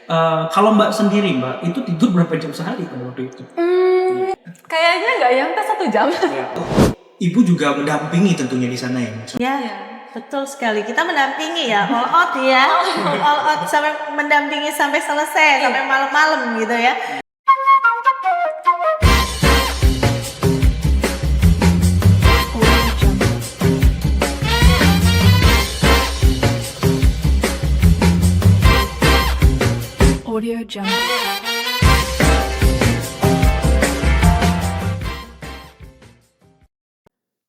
Kalau Mbak sendiri, Mbak, itu tidur berapa jam sehari pada waktu itu? Kayaknya nggak nyampe 1 jam. Ya. Ibu juga mendampingi tentunya di sana ya, Mas? Ya, betul sekali. Kita mendampingi ya, all out ya. All out sampai mendampingi sampai selesai, sampai malam-malam gitu ya. Audio Jungle.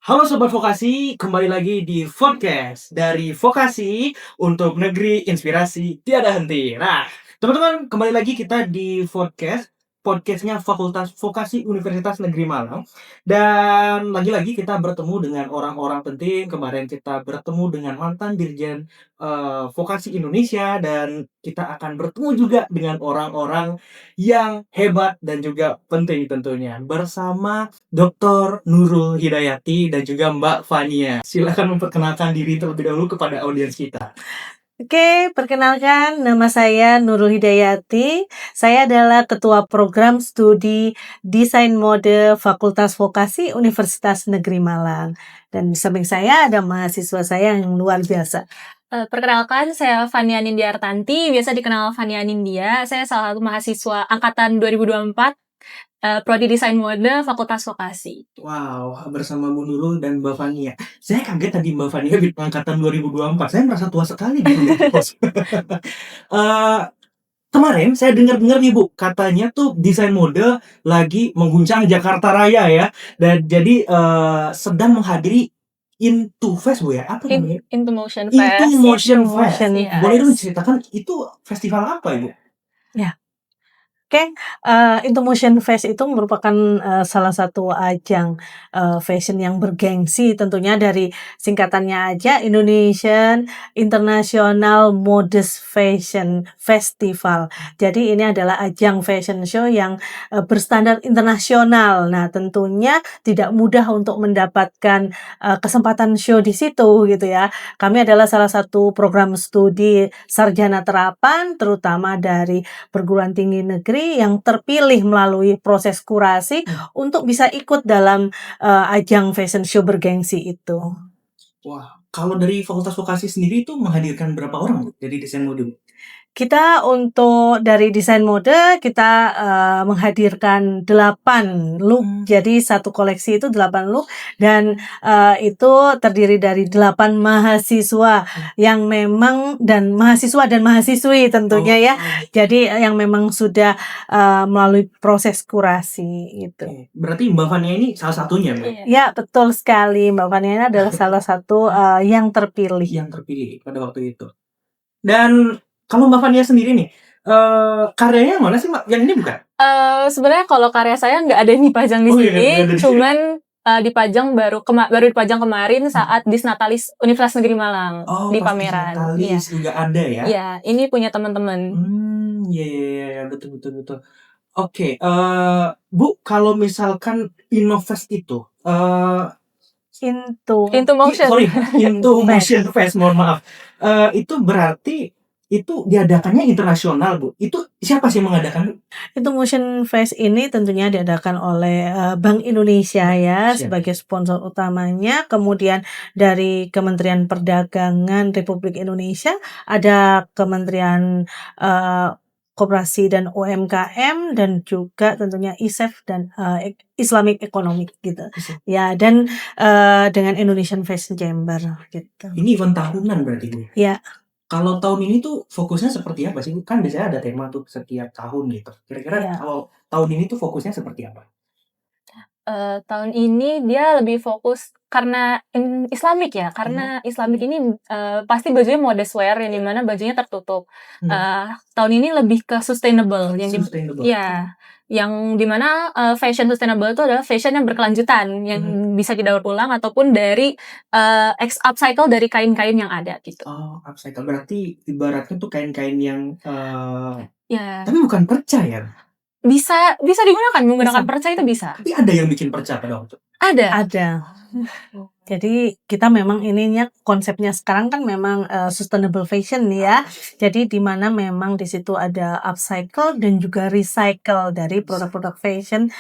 Halo Sobat Vokasi, kembali lagi di podcast dari Vokasi untuk Negeri Inspirasi Tiada Henti. Nah, teman-teman, kembali lagi kita di podcastnya Fakultas Vokasi Universitas Negeri Malang. Dan lagi-lagi kita bertemu dengan orang-orang penting. Kemarin kita bertemu dengan mantan Dirjen Vokasi Indonesia, dan kita akan bertemu juga dengan orang-orang yang hebat dan juga penting tentunya, bersama Dr. Nurul Hidayati dan juga Mbak Fania. Silakan memperkenalkan diri terlebih dahulu kepada audiens kita. Oke, perkenalkan nama saya Nurul Hidayati. Saya adalah Ketua Program Studi Desain Mode Fakultas Vokasi Universitas Negeri Malang. Dan di samping saya ada mahasiswa saya yang luar biasa. Perkenalkan, saya Fania Nindiartanti, biasa dikenal Fania Nindya. Saya salah satu mahasiswa angkatan 2024, Prodi Desain Mode Fakultas Vokasi. Wow, bersama Bu Nurul dan Mbak Fania. Saya kaget tadi Mbak Fania angkatan 2024. Saya merasa tua sekali di Kemarin saya dengar-dengar nih Bu, katanya tuh desain mode lagi mengguncang Jakarta Raya ya. Dan jadi sedang menghadiri Into Fest Bu ya? Apa namanya? Into Motion Fest. Into Motion Into Fest. Motion Yes. Boleh dong diceritakan itu festival apa Ibu? Ya. Oke, Into Motion Fest itu merupakan salah satu ajang fashion yang bergengsi, tentunya dari singkatannya aja Indonesian International Modest Fashion Festival. Jadi ini adalah ajang fashion show yang berstandar internasional. Nah, tentunya tidak mudah untuk mendapatkan kesempatan show di situ gitu ya. Kami adalah salah satu program studi sarjana terapan, terutama dari perguruan tinggi negeri yang terpilih melalui proses kurasi untuk bisa ikut dalam ajang fashion show bergengsi itu. Wah, kalau dari Fakultas Vokasi sendiri itu menghadirkan berapa orang Bu jadi desain mode Bu? Kita untuk dari desain mode kita menghadirkan 8 look. Jadi satu koleksi itu 8 look, dan itu terdiri dari 8 mahasiswa yang memang dan mahasiswa dan mahasiswi tentunya ya. Jadi yang memang sudah melalui proses kurasi itu. Berarti Mbak Fania ini salah satunya Mbak? Ya, betul sekali. Mbak Fania ini adalah salah satu yang terpilih. Yang terpilih pada waktu itu. Dan kalau Mbak Fania sendiri nih, karyanya mana sih Mbak? Yang ini bukan? Sebenarnya kalau karya saya nggak ada yang dipajang di sini, cuman dipajang baru dipajang kemarin saat Disnatalis Universitas Negeri Malang di pameran. Disnatalis juga ada ya? Iya, ini punya teman-teman. Iya, betul. Oke, Bu, kalau misalkan Innovest itu, Into Motion. Into Motion Fest, mohon maaf. Itu berarti itu diadakannya internasional, Bu. Itu siapa sih yang mengadakan? Into Motion Fest ini tentunya diadakan oleh Bank Indonesia ya sebagai sponsor utamanya. Kemudian dari Kementerian Perdagangan Republik Indonesia ada Kementerian Koperasi dan UMKM, dan juga tentunya ISEF dan Islamic Economic gitu. Ya, dan dengan Indonesian Fashion Chamber gitu. Ini event tahunan berarti Bu? Ya. Kalau tahun ini tuh fokusnya seperti apa sih? Kan biasanya ada tema tuh setiap tahun gitu. Kira-kira kalau tahun ini tuh fokusnya seperti apa? Tahun ini dia lebih fokus karena Islamik ya, karena Islamik ini pasti bajunya modest wear yang dimana bajunya tertutup. Tahun ini lebih ke sustainable, yang dimana fashion sustainable itu adalah fashion yang berkelanjutan, yang bisa didaur ulang ataupun dari upcycle dari kain-kain yang ada gitu. Oh, upcycle berarti ibaratnya tuh kain-kain yang tapi bukan perca ya? Bisa digunakan, menggunakan Bisa. perca itu bisa. Tapi ada yang bikin perca pada waktu? Ada. Ada. Jadi kita memang ininya konsepnya sekarang kan memang sustainable fashion ya. Jadi di mana memang di situ ada upcycle dan juga recycle dari produk-produk fashion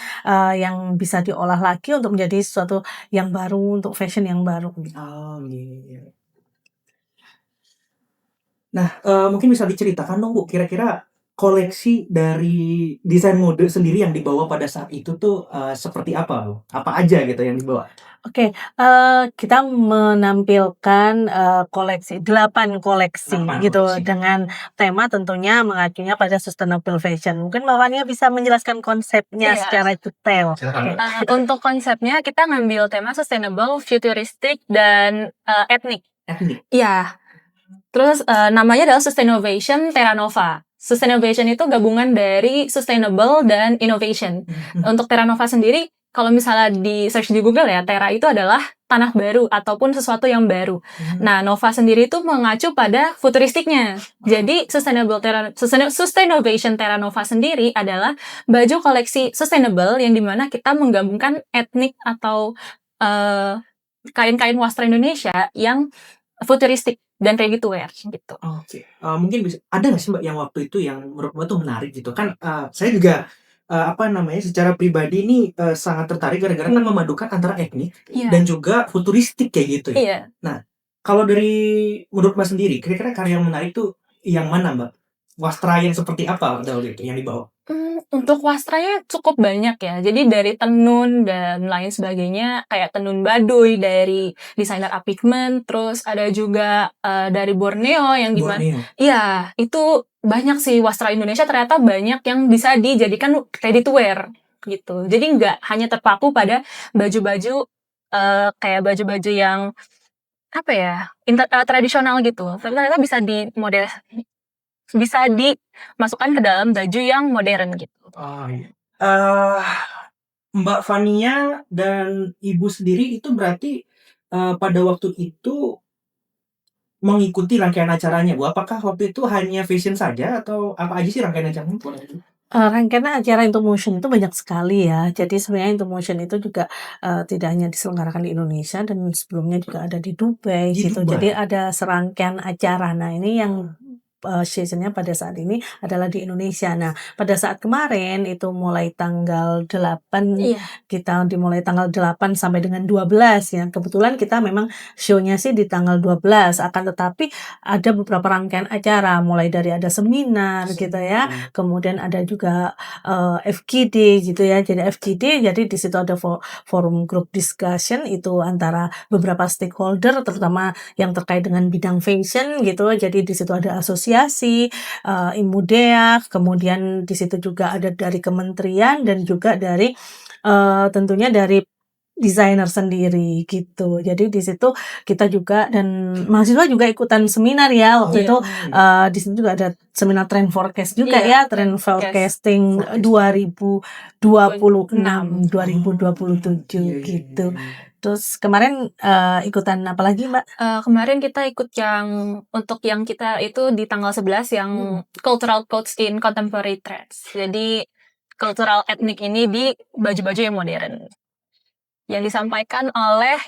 yang bisa diolah lagi untuk menjadi sesuatu yang baru untuk fashion yang baru. Oh, iya. Nah, mungkin bisa diceritakan dong, Bu, kira-kira koleksi dari desain mode sendiri yang dibawa pada saat itu tuh, seperti apa, Bu? Apa aja gitu yang dibawa? Oke, kita menampilkan, koleksi 8 koleksi 8 gitu koleksi. dengan tema tentunya mengacunya pada sustainable fashion. Mungkin Mbak Fania bisa menjelaskan konsepnya Iya. secara detail. Silakan, Oke. Mbak. Untuk konsepnya kita ngambil tema sustainable, futuristic, dan etnik. Etnik. Iya. Terus namanya adalah Sustainovation Terra Nova. Sustainovation itu gabungan dari sustainable dan innovation. Untuk Terra Nova sendiri, kalau misalnya di search di Google ya, Terra itu adalah tanah baru ataupun sesuatu yang baru. Nah, Nova sendiri itu mengacu pada futuristiknya. Jadi, Sustainovation Terra Nova sendiri adalah baju koleksi sustainable yang dimana kita menggabungkan etnik atau kain-kain wastra Indonesia yang futuristik dan ready to wear gitu. Oke, mungkin ada nggak sih, Mbak, yang waktu itu yang menurut Mbak tuh menarik gitu? Kan, saya juga, secara pribadi ini, sangat tertarik gara-gara kan memadukan antara etnik Iya. dan juga futuristik kayak gitu ya. Iya. Nah, kalau dari menurut Mbak sendiri, kira-kira karya yang menarik tuh yang mana, Mbak? Wastra yang seperti apa waktu itu yang dibawa? Untuk wastranya cukup banyak ya. Jadi dari tenun dan lain sebagainya, kayak tenun Baduy dari desainer Apikmen, terus ada juga dari Borneo yang dimana, Borneo. iya itu banyak sih wastra Indonesia ternyata banyak yang bisa dijadikan ready to wear gitu. Jadi nggak hanya terpaku pada baju-baju kayak baju-baju yang apa ya tradisional gitu. Tapi ternyata bisa dimasukkan ke dalam baju yang modern gitu. Oh, iya. Mbak Fania dan Ibu sendiri itu berarti, pada waktu itu mengikuti rangkaian acaranya, Bu? Apakah waktu itu hanya fashion saja atau apa aja sih rangkaian acaranya? Rangkaian acara Intomotion itu banyak sekali ya. Jadi sebenarnya Intomotion itu juga, tidak hanya diselenggarakan di Indonesia dan sebelumnya juga ada di Dubai Di gitu. Dubai? Jadi ada serangkaian acara. Nah ini yang, season-nya pada saat ini adalah di Indonesia. Nah pada saat kemarin itu mulai tanggal 8, Iya. kita dimulai tanggal 8 sampai dengan 12 ya. Kebetulan kita memang show-nya sih di tanggal 12, akan tetapi ada beberapa rangkaian acara, mulai dari ada seminar gitu ya, kemudian ada juga, FGD gitu ya. Jadi FGD, jadi di situ ada forum group discussion itu antara beberapa stakeholder, terutama yang terkait dengan bidang fashion gitu. Jadi di situ ada asosiasi, IMUDEA, kemudian di situ juga ada dari kementerian dan juga dari, tentunya dari desainer sendiri gitu. Jadi di situ kita juga dan mahasiswa juga ikutan seminar ya waktu itu, di situ juga ada seminar trend forecast juga Iya, ya, trend forecasting 2026, 2027 gitu. Terus kemarin, ikutan apa lagi, Mbak? Kemarin kita ikut untuk yang kita itu di tanggal 11 yang cultural codes in contemporary trends. Jadi cultural etnik ini di baju-baju yang modern. Yang disampaikan oleh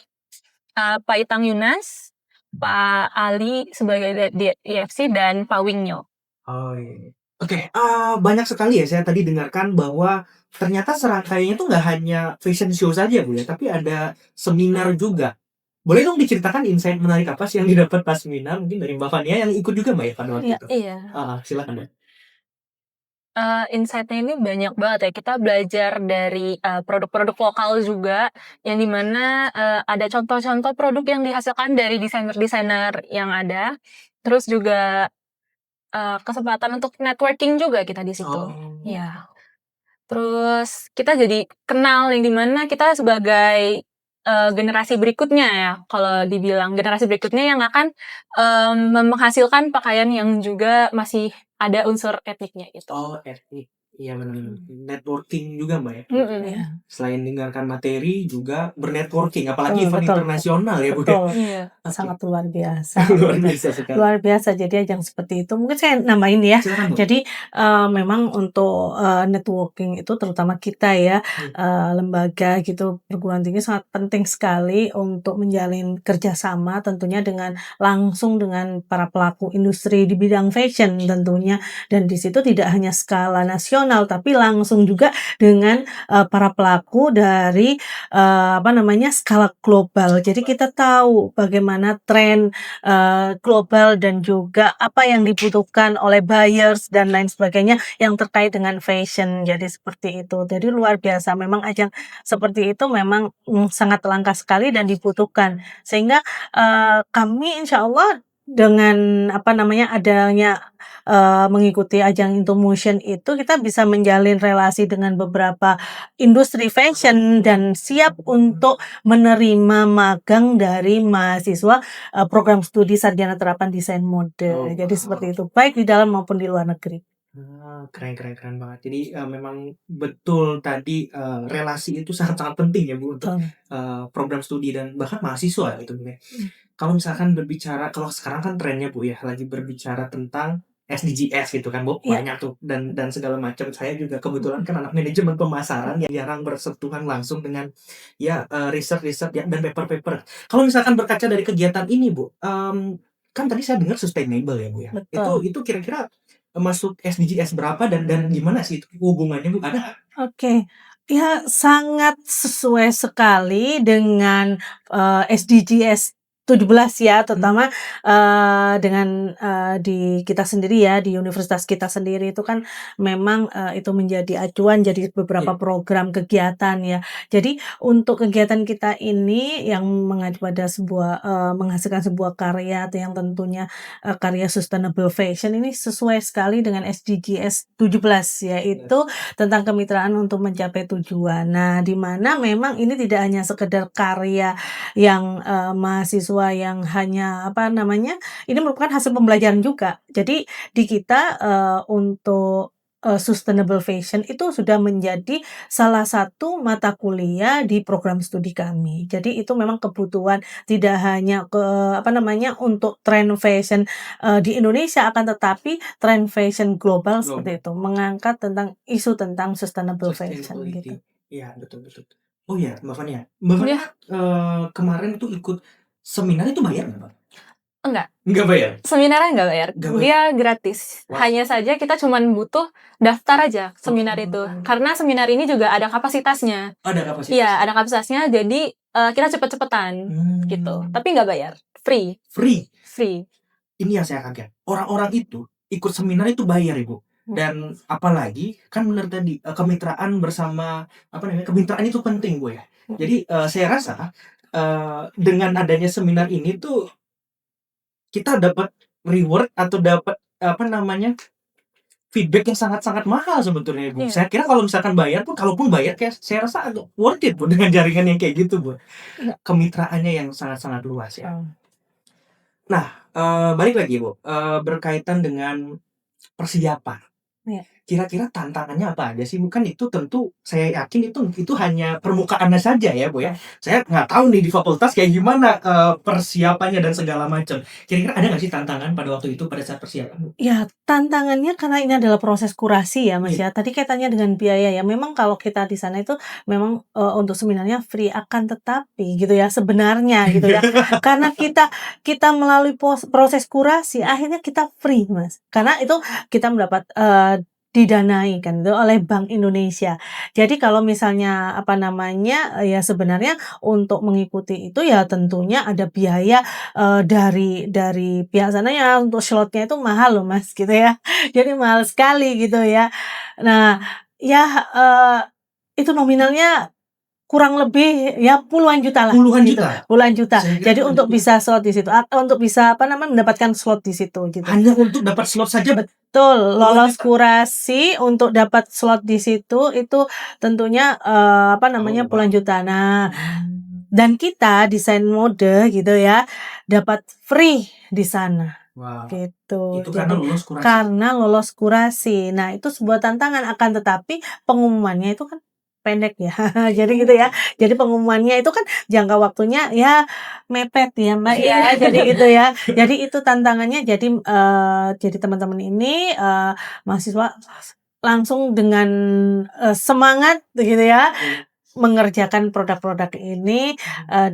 Pak Itang Yunas, Pak Ali sebagai DFC dan Pak Wingyo. Oh, iya. Oke, banyak sekali ya saya tadi dengarkan bahwa ternyata serangkaiannya tuh nggak hanya fashion show saja, Bu, ya, tapi ada seminar juga. Boleh dong diceritakan insight menarik apa sih yang didapat pas seminar? Mungkin dari Mbak Fania yang ikut juga, Mbak, ya pada waktu itu? Iya. Silakan, Mbak. Insight-nya ini banyak banget ya. Kita belajar dari produk-produk lokal juga, yang dimana ada contoh-contoh produk yang dihasilkan dari desainer-desainer yang ada. Terus juga kesempatan untuk networking juga kita di situ. Iya. Terus kita jadi kenal yang dimana kita sebagai generasi berikutnya ya, kalau dibilang generasi berikutnya yang akan menghasilkan pakaian yang juga masih ada unsur etniknya gitu. Oh, etnik. Iya benar. Networking juga Mbak ya. Mhm. Iya. Selain mendengarkan materi juga bernetworking, apalagi Betul event betul. internasional ya Bu ya. Betul. Iya. Oke. Sangat luar biasa Luar gitu. biasa sekali. Luar biasa. Jadi ajang seperti itu mungkin saya nambahin ya. Silakan Bu. Jadi memang untuk networking itu terutama kita ya lembaga gitu perguruan tinggi sangat penting sekali untuk menjalin kerjasama tentunya dengan langsung dengan para pelaku industri di bidang fashion tentunya, dan di situ tidak hanya skala nasional tapi langsung juga dengan para pelaku dari skala global. Jadi kita tahu bagaimana tren global dan juga apa yang dibutuhkan oleh buyers dan lain sebagainya yang terkait dengan fashion. Jadi seperti itu. Jadi luar biasa. Memang ajang seperti itu memang sangat langka sekali dan dibutuhkan. Sehingga kami insya Allah dengan adanya mengikuti ajang Intomotion itu kita bisa menjalin relasi dengan beberapa industri fashion dan siap untuk menerima magang dari mahasiswa program studi sarjana terapan desain mode. Oh, Jadi wow. seperti itu, baik di dalam maupun di luar negeri. Keren banget. Jadi memang betul tadi relasi itu sangat-sangat penting ya Bu untuk program studi dan bahkan mahasiswa gitu Bu ya. Kalau misalkan berbicara, kalau sekarang kan trennya Bu ya lagi berbicara tentang SDGs gitu kan Bu, Iya. banyak tuh dan segala macam. Saya juga kebetulan kan anak manajemen pemasaran yang jarang bersentuhan langsung dengan ya riset-riset ya, dan paper-paper. Kalau misalkan berkaca dari kegiatan ini Bu, kan tadi saya dengar sustainable ya Bu ya. Betul. Itu kira-kira masuk SDGs berapa dan gimana sih itu hubungannya Bu? Ada nggak? Oke. Ya sangat sesuai sekali dengan SDGs 17 ya, terutama dengan di kita sendiri ya, di universitas kita sendiri itu kan memang itu menjadi acuan jadi beberapa Iya. program kegiatan ya. Jadi untuk kegiatan kita ini yang mengacu pada sebuah menghasilkan sebuah karya yang tentunya karya sustainable fashion ini sesuai sekali dengan SDGs 17 yaitu tentang kemitraan untuk mencapai tujuan. Nah, di mana memang ini tidak hanya sekedar karya yang mahasiswa yang hanya ini merupakan hasil pembelajaran juga. Jadi di kita untuk sustainable fashion itu sudah menjadi salah satu mata kuliah di program studi kami. Jadi itu memang kebutuhan tidak hanya untuk tren fashion di Indonesia, akan tetapi tren fashion global seperti itu, mengangkat tentang isu tentang sustainable fashion Sustainability. gitu. Iya, betul. Oh iya, Mbak Fania. Mbak Iya. Fania kemarin tuh ikut seminar itu bayar nggak Mbak? Enggak. Nggak bayar? Seminarnya nggak bayar. Nggak bayar? Dia gratis. Wah. Hanya saja kita cuman butuh daftar aja seminar itu. Karena seminar ini juga ada kapasitasnya. Ada kapasitas? Iya, ada kapasitasnya. Jadi kita cepet-cepetan gitu. Tapi nggak bayar. Free. Ini yang saya kaget. Orang-orang itu ikut seminar itu bayar Ibu. Dan apalagi kan benar tadi kemitraan bersama kemitraan itu penting Bu ya. Jadi saya rasa dengan adanya seminar ini tuh kita dapat reward atau dapat feedback yang sangat-sangat mahal sebetulnya Bu. Iya. Saya kira kalau misalkan bayar pun, kalaupun bayar kayak saya rasa agak worth it Bu dengan jaringan yang kayak gitu Bu. Kemitraannya yang sangat-sangat luas ya. Nah, balik lagi Bu, berkaitan dengan persiapan. Iya. Kira-kira tantangannya apa aja sih Bu? Kan itu tentu saya yakin itu hanya permukaannya saja ya Bu ya. Saya nggak tahu nih di fakultas kayak gimana persiapannya dan segala macam. Kira-kira ada nggak sih tantangan pada waktu itu pada saat persiapan Bu? Ya, tantangannya karena ini adalah proses kurasi ya Mas ya. Tadi kaitannya dengan biaya ya. Memang kalau kita di sana itu memang untuk seminarnya free, akan tetapi gitu ya sebenarnya gitu ya. Karena kita melalui proses kurasi akhirnya kita free Mas. Karena itu kita mendapat didanai kan itu oleh Bank Indonesia. Jadi kalau misalnya ya sebenarnya untuk mengikuti itu ya tentunya ada biaya dari pihak sana ya, untuk slotnya itu mahal loh Mas gitu ya. Jadi mahal sekali gitu ya. Nah, ya itu nominalnya kurang lebih ya puluhan juta lah. Puluhan gitu. juta? Puluhan juta. Saya kira Jadi cuma untuk juta. bisa slot di situ, untuk bisa mendapatkan slot di situ gitu. Hanya untuk dapat slot saja? Betul, lolos juta? kurasi untuk dapat slot di situ itu tentunya puluhan juta. Nah, dan kita desain mode gitu ya dapat free di sana. Wow, gitu. itu karena Jadi lulus kurasi. karena lolos kurasi. Nah, itu sebuah tantangan, akan tetapi pengumumannya itu kan pendek ya. Jadi gitu ya. Jadi pengumumannya itu kan jangka waktunya ya mepet ya, Mbak, ya. Iya. Jadi gitu ya. Jadi itu tantangannya. Jadi teman-teman ini mahasiswa langsung dengan semangat gitu ya Iya. mengerjakan produk-produk ini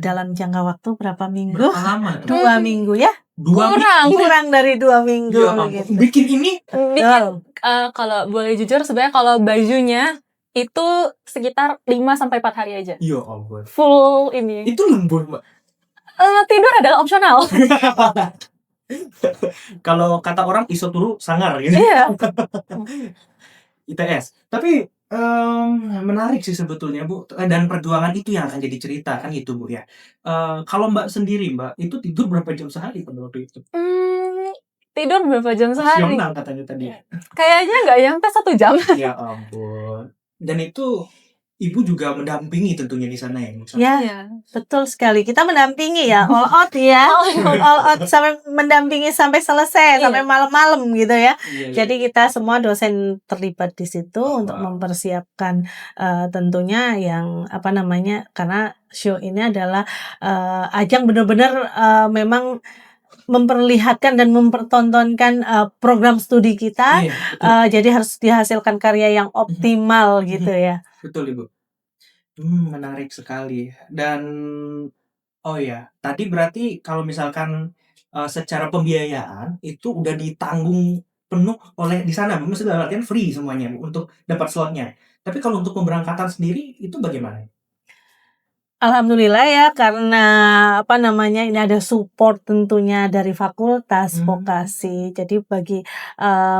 dalam jangka waktu berapa minggu? Berapa lama tuh? 2 minggu ya. 2 Kurang. Kurang dari 2 minggu Ya ampun, gitu. bikin ini Bikin kalau boleh jujur sebenarnya kalau bajunya itu sekitar 5 sampai 4 hari aja. ya ampun. Full ini. Itu lembur, Mbak. Tidur adalah opsional. Kalau kata orang isoturu sangar gitu. Iya. ITS. Tapi menarik sih sebetulnya, Bu, dan perjuangan itu yang akan jadi cerita kan gitu, Bu, ya. Kalau Mbak sendiri, Mbak, itu tidur berapa jam sehari pada waktu itu? Tidur berapa jam sehari? Opsional katanya tadi. Kayaknya nggak nyampe 1 jam. Ya ampun. Dan itu Ibu juga mendampingi tentunya di sana ya, Bu? Ya, Iya. betul sekali. Kita mendampingi ya, all out ya. All out sampai mendampingi sampai selesai, sampai Iya. malam-malam gitu ya. Iya, iya. Jadi kita semua dosen terlibat di situ untuk Wow. mempersiapkan tentunya yang apa namanya, karena show ini adalah ajang benar-benar memang memperlihatkan dan mempertontonkan program studi kita. Iya, betul. Jadi harus dihasilkan karya yang optimal gitu ya. Betul, Ibu. Menarik sekali. Dan oh ya, tadi berarti kalau misalkan secara pembiayaan itu udah ditanggung penuh oleh di sana, Bu? Maksudnya dalam artian free semuanya, Bu, untuk dapat slotnya. Tapi kalau untuk pemberangkatan sendiri itu bagaimana? Alhamdulillah ya, karena apa namanya, ini ada support tentunya dari fakultas vokasi. Jadi bagi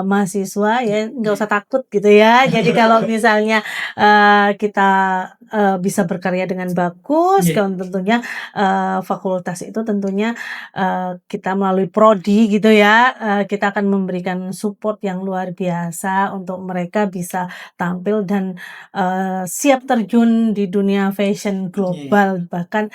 mahasiswa ya nggak usah takut gitu ya. Jadi kalau misalnya kita bisa berkarya dengan bagus, Iya. kan tentunya fakultas itu tentunya kita melalui prodi gitu ya, kita akan memberikan support yang luar biasa untuk mereka bisa tampil dan siap terjun di dunia fashion global, bahkan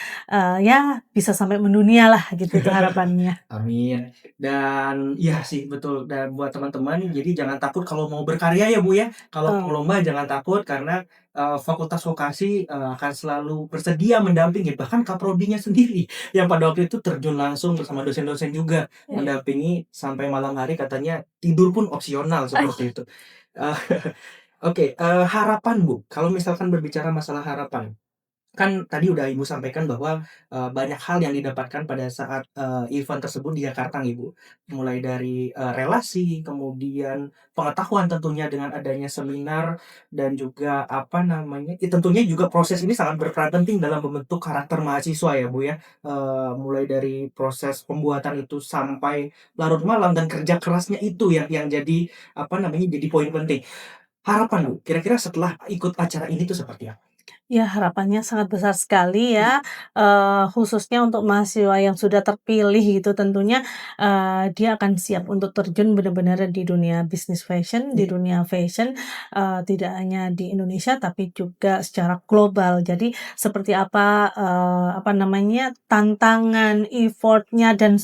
ya bisa sampai mendunia lah gitu itu harapannya. Amin. Dan iya sih betul, dan buat teman-teman jadi jangan takut kalau mau berkarya ya, Bu, ya. Kalau mau lomba jangan takut karena Fakultas Vokasi akan selalu bersedia mendampingi, bahkan kaprodinya sendiri yang pada waktu itu terjun langsung bersama dosen-dosen juga mendampingi sampai malam hari, katanya tidur pun opsional seperti itu. Eee, oke, harapan, Bu, kalau misalkan berbicara masalah harapan, kan tadi udah Ibu sampaikan bahwa banyak hal yang didapatkan pada saat event tersebut di Jakarta nih, Bu. Mulai dari relasi, kemudian pengetahuan tentunya dengan adanya seminar dan juga apa namanya, tentunya juga proses ini sangat berperan penting dalam membentuk karakter mahasiswa ya, Bu, ya. Mulai dari proses pembuatan itu sampai larut malam dan kerja kerasnya itu yang jadi apa namanya, jadi poin penting. Harapan, Bu, kira-kira setelah ikut acara ini tuh seperti apa? Ya harapannya sangat besar sekali ya, khususnya untuk mahasiswa yang sudah terpilih gitu tentunya, dia akan siap untuk terjun benar-benar di dunia bisnis fashion, di dunia fashion, tidak hanya di Indonesia tapi juga secara global. Jadi seperti apa namanya, tantangan, effort-nya dan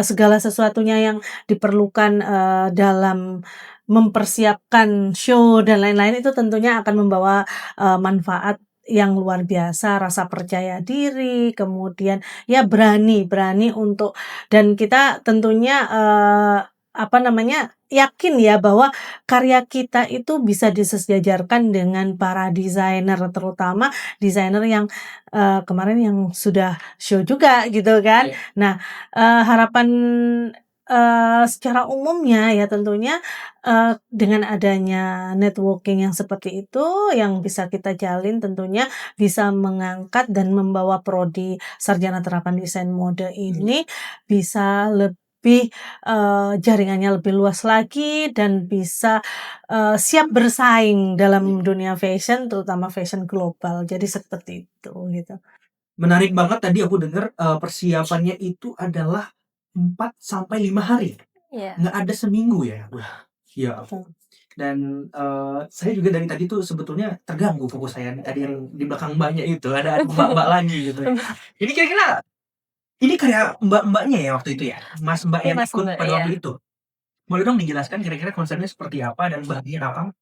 segala sesuatunya yang diperlukan dalam mempersiapkan show dan lain-lain itu tentunya akan membawa manfaat yang luar biasa, rasa percaya diri, kemudian ya berani untuk, dan kita tentunya apa namanya, yakin ya bahwa karya kita itu bisa disejajarkan dengan para desainer, terutama desainer yang kemarin yang sudah show juga gitu kan. Iya. Nah, harapan secara umumnya ya tentunya dengan adanya networking yang seperti itu, yang bisa kita jalin tentunya bisa mengangkat dan membawa prodi sarjana terapan desain mode ini bisa lebih jaringannya lebih luas lagi dan bisa siap bersaing dalam dunia fashion, terutama fashion global. Jadi seperti itu gitu. Menarik banget tadi aku dengar, persiapannya itu adalah 4 sampai 5 hari, Iya. nggak ada seminggu ya? Wah, ya ampun. Dan saya juga dari tadi tuh sebetulnya terganggu fokus saya nih tadi yang di belakang Mbaknya itu, ada Mbak-mbak lagi gitu ya. Ini kira-kira Ini karya mbak-mbaknya ya waktu itu ya? Mas-mbak Iya, yang Mas, ikut Mbak, pada iya. waktu itu? Boleh dong dijelaskan kira-kira konsepnya seperti apa dan bagian apa?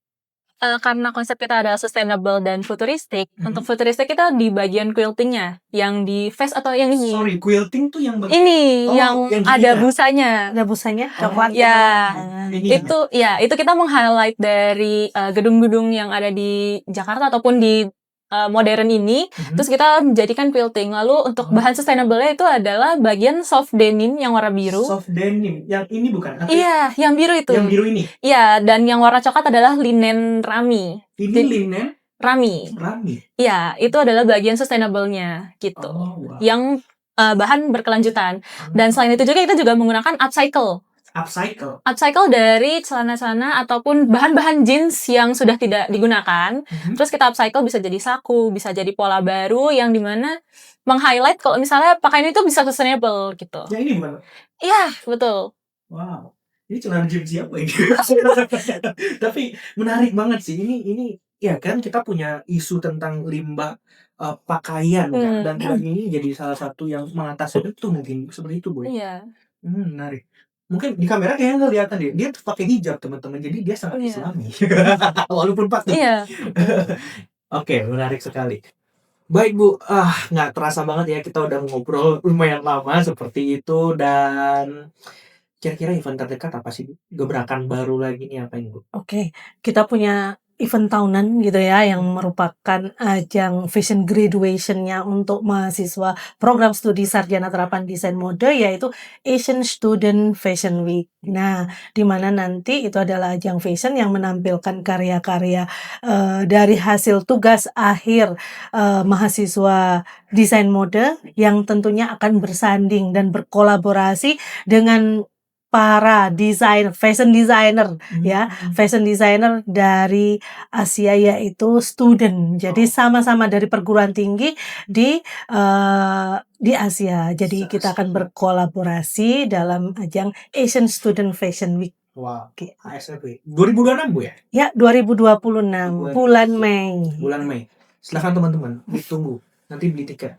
Karena konsep kita adalah sustainable dan futuristik, untuk Mhm. futuristik kita di bagian quilting-nya, yang di vest atau yang ini. Sorry, quilting tuh yang Ini, oh, yang yang ada gini ya? busanya. Ada busanya Oh, coklat Ya, ini ya? itu kita meng-highlight dari gedung-gedung yang ada di Jakarta ataupun di modern ini, Mhm. terus kita menjadikan quilting. Lalu untuk Oh. bahan sustainable-nya itu adalah bagian soft denim yang warna biru. Soft denim, yang ini bukan? Atau Iya, yang biru itu. yang biru ini? Iya, dan yang warna coklat adalah linen rami. Ini linen Rami. rami. Iya, itu adalah bagian sustainable-nya gitu. Oh, wow. Yang bahan berkelanjutan. Dan selain itu juga kita juga menggunakan upcycle. Upcycle. Upcycle dari celana-celana ataupun bahan-bahan jeans yang sudah tidak digunakan. Mhm. Terus kita upcycle bisa jadi saku, bisa jadi pola baru yang dimana meng-highlight kalau misalnya pakaian itu bisa sustainable gitu. Yang ini bukan? Iya, betul. Wow. Ini celana jeans siapa ini? Tapi menarik banget sih. Ini ya kan kita punya isu tentang limbah pakaian kan, dan ini jadi salah satu yang mengatasi itu mungkin seperti itu, Boy. Iya. Menarik. Mungkin di kamera kayaknya nggak kelihatan deh. Dia pakai hijab teman-teman, jadi dia sangat Iya. Islami. Walaupun patut. Iya. Oke, menarik sekali. Baik Bu, nggak terasa banget ya kita udah ngobrol lumayan lama seperti itu, dan kira-kira event terdekat apa sih Bu? Gebrakan baru lagi nih apa ini Bu? Oke, kita punya event tahunan gitu ya yang merupakan ajang fashion graduation-nya untuk mahasiswa program studi sarjana terapan desain mode, yaitu Asian Student Fashion Week. Nah, di mana nanti itu adalah ajang fashion yang menampilkan karya-karya dari hasil tugas akhir mahasiswa desain mode yang tentunya akan bersanding dan berkolaborasi dengan para fashion designer ya, fashion designer dari Asia, yaitu student. Jadi sama-sama dari perguruan tinggi di Asia. Jadi kita akan berkolaborasi dalam ajang Asian Student Fashion Week. Wow, ASFW 2026 Bu ya? Ya, 2026 bulan Mei. Bulan Mei. Silakan teman-teman ditunggu. Nanti beli tiket.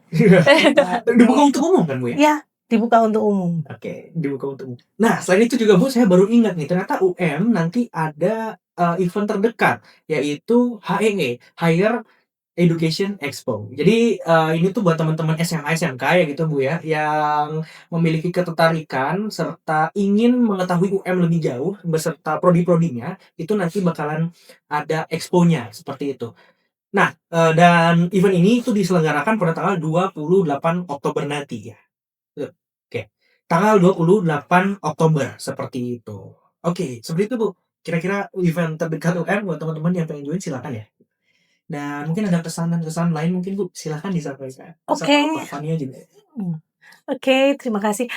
Dibuka untuk umum kan Bu ya? Ya, dibuka untuk umum. Oke, dibuka untuk umum. Nah, selain itu juga Bu, saya baru ingat nih, ternyata UM nanti ada event terdekat, yaitu HEE, Higher Education Expo. Jadi ini tuh buat teman-teman SMA SMK ya gitu Bu ya, yang memiliki ketertarikan serta ingin mengetahui UM lebih jauh beserta prodi-prodinya, itu nanti bakalan ada expo-nya seperti itu. Nah, dan event ini itu diselenggarakan pada tanggal 28 Oktober nanti ya. Oke, tanggal 28 Oktober seperti itu. Oke, seperti itu Bu. Kira-kira event terdekat UM buat teman-teman yang pengen join silakan ya. Dan mungkin ada kesan lain mungkin Bu, silakan disampaikan. Oke. Sama Pak Fania juga. Oke, terima kasih.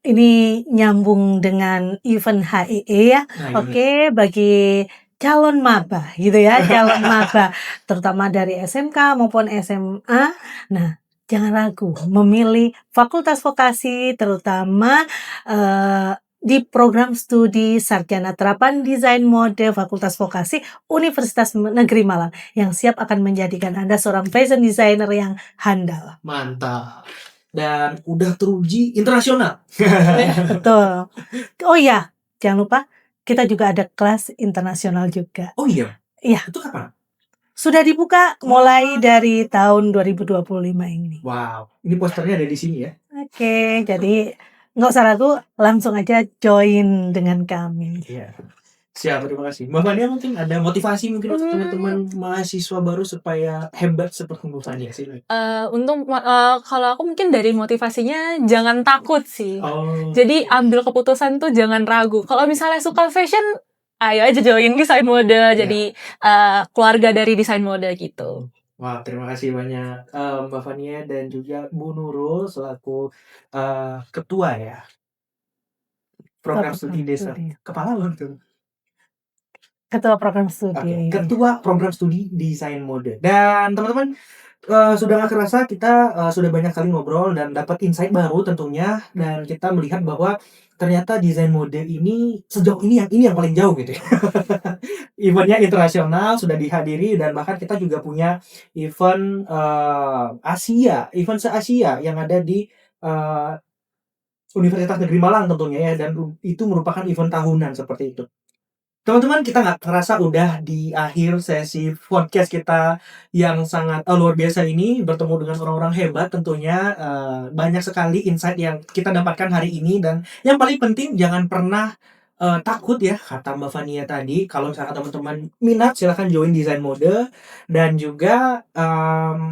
Ini nyambung dengan event HEE ya. Nah, Oke, bagi calon maba gitu ya, calon maba terutama dari SMK maupun SMA. Nah, jangan ragu memilih fakultas vokasi, terutama di program studi sarjana terapan desain mode Fakultas Vokasi Universitas Negeri Malang, yang siap akan menjadikan Anda seorang fashion designer yang handal. Mantap. Dan udah teruji internasional. Betul. Oh iya, jangan lupa kita juga ada kelas internasional juga. Oh iya? Iya. Itu kapan? Sudah dibuka mulai dari tahun 2025 ini. Wow, ini posternya ada di sini ya. Oke, jadi nggak usah ragu, langsung aja join dengan kami. Iya. Siap, terima kasih. Mbak Fania mungkin ada motivasi mungkin untuk teman-teman mahasiswa baru supaya hebat seperti Mbak Fania sih. Kalau aku mungkin dari motivasinya jangan takut sih. Oh. Jadi ambil keputusan tuh jangan ragu. Kalau misalnya suka fashion, ayo aja join desain mode. Jadi keluarga dari desain mode gitu. Wah, terima kasih banyak Mbak Fania dan juga Bu Nurul selaku ketua ya program studi desa. Kepala lu tuh. Ketua program studi. Okay. Ketua program studi desain mode. Dan teman-teman, sudah gak kerasa kita sudah banyak kali ngobrol dan dapat insight baru tentunya, dan kita melihat bahwa ternyata desain mode ini sejauh ini yang paling jauh gitu ya. Eventnya internasional sudah dihadiri, dan bahkan kita juga punya event Asia, event se-Asia yang ada di eee, Universitas Negeri Malang tentunya ya, dan itu merupakan event tahunan seperti itu. Teman-teman, kita nggak terasa udah di akhir sesi podcast kita yang sangat luar biasa ini, bertemu dengan orang-orang hebat tentunya, banyak sekali insight yang kita dapatkan hari ini, dan yang paling penting jangan pernah takut ya, kata Mbak Fania tadi, kalau misalkan teman-teman minat silahkan join desain mode, dan juga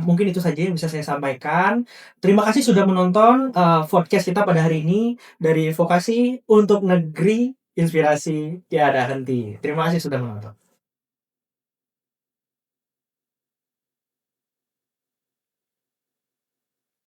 mungkin itu saja yang bisa saya sampaikan. Terima kasih sudah menonton podcast kita pada hari ini dari Vokasi untuk Negeri Inspirasi Tiada Henti. Terima kasih sudah menonton.